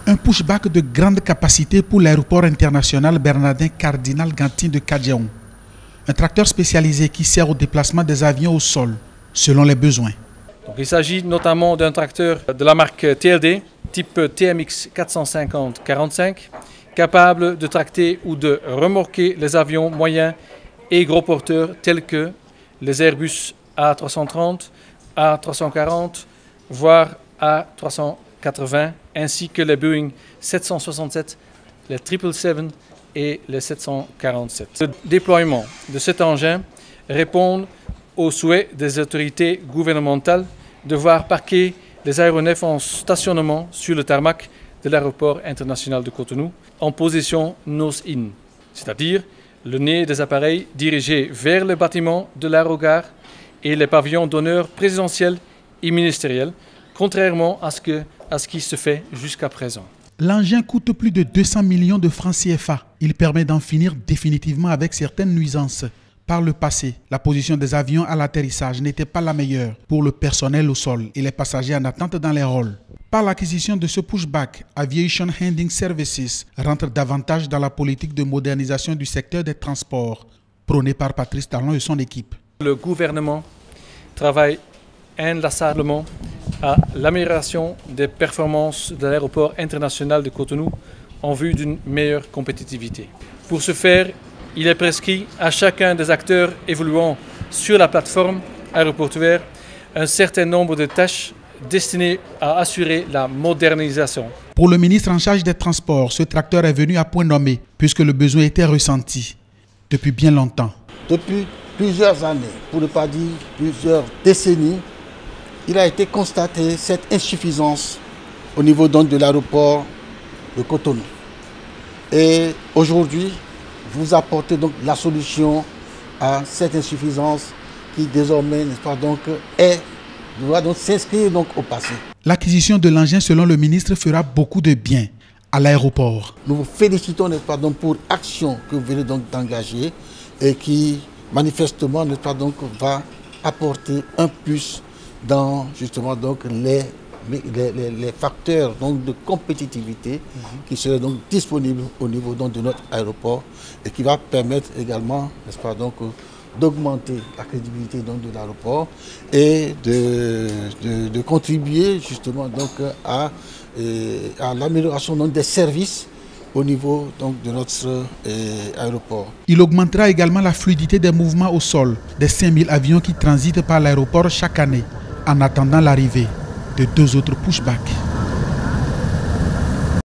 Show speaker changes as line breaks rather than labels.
Un pushback de grande capacité pour l'aéroport international Bernardin Cardinal Gantin de Kadiaon. Un tracteur spécialisé qui sert au déplacement des avions au sol, selon les besoins.
Donc, il s'agit notamment d'un tracteur de la marque TLD, type TMX 450-45, capable de tracter ou de remorquer les avions moyens et gros porteurs tels que les Airbus A330, A340, voire A380, ainsi que les Boeing 767, les 777 et les 747. Le déploiement de cet engin répond au souhait des autorités gouvernementales de voir parquer les aéronefs en stationnement sur le tarmac de l'aéroport international de Cotonou en position nose-in, c'est-à-dire le nez des appareils dirigés vers le bâtiment de l'aérogare et les pavillons d'honneur présidentiels et ministériels, contrairement à ce qui se fait jusqu'à présent.
L'engin coûte plus de 200 millions de francs CFA. Il permet d'en finir définitivement avec certaines nuisances. Par le passé, la position des avions à l'atterrissage n'était pas la meilleure pour le personnel au sol et les passagers en attente dans les halls. Par l'acquisition de ce pushback, Aviation Handling Services rentre davantage dans la politique de modernisation du secteur des transports, prônée par Patrice Talon et son équipe.
Le gouvernement travaille inlassablement à l'amélioration des performances de l'aéroport international de Cotonou en vue d'une meilleure compétitivité. Pour ce faire, il est prescrit à chacun des acteurs évoluant sur la plateforme aéroportuaire un certain nombre de tâches destinées à assurer la modernisation.
Pour le ministre en charge des Transports, ce tracteur est venu à point nommé puisque le besoin était ressenti depuis bien longtemps.
Depuis plusieurs années, pour ne pas dire plusieurs décennies, il a été constaté cette insuffisance au niveau donc de l'aéroport de Cotonou. Et aujourd'hui, vous apportez donc la solution à cette insuffisance qui désormais, n'est-ce pas, donc, doit donc s'inscrire donc au passé.
L'acquisition de l'engin, selon le ministre, fera beaucoup de bien à l'aéroport.
Nous vous félicitons, n'est-ce pas, donc, pour l'action que vous venez donc d'engager et qui manifestement, n'est-ce pas, donc, va apporter un plus dans justement donc les facteurs donc de compétitivité qui seraient donc disponibles au niveau donc de notre aéroport et qui va permettre également, n'est-ce pas, donc d'augmenter la crédibilité donc de l'aéroport et de contribuer justement donc à l'amélioration donc des services au niveau donc de notre aéroport.
Il augmentera également la fluidité des mouvements au sol des 5000 avions qui transitent par l'aéroport chaque année en attendant l'arrivée de 2 autres pushbacks.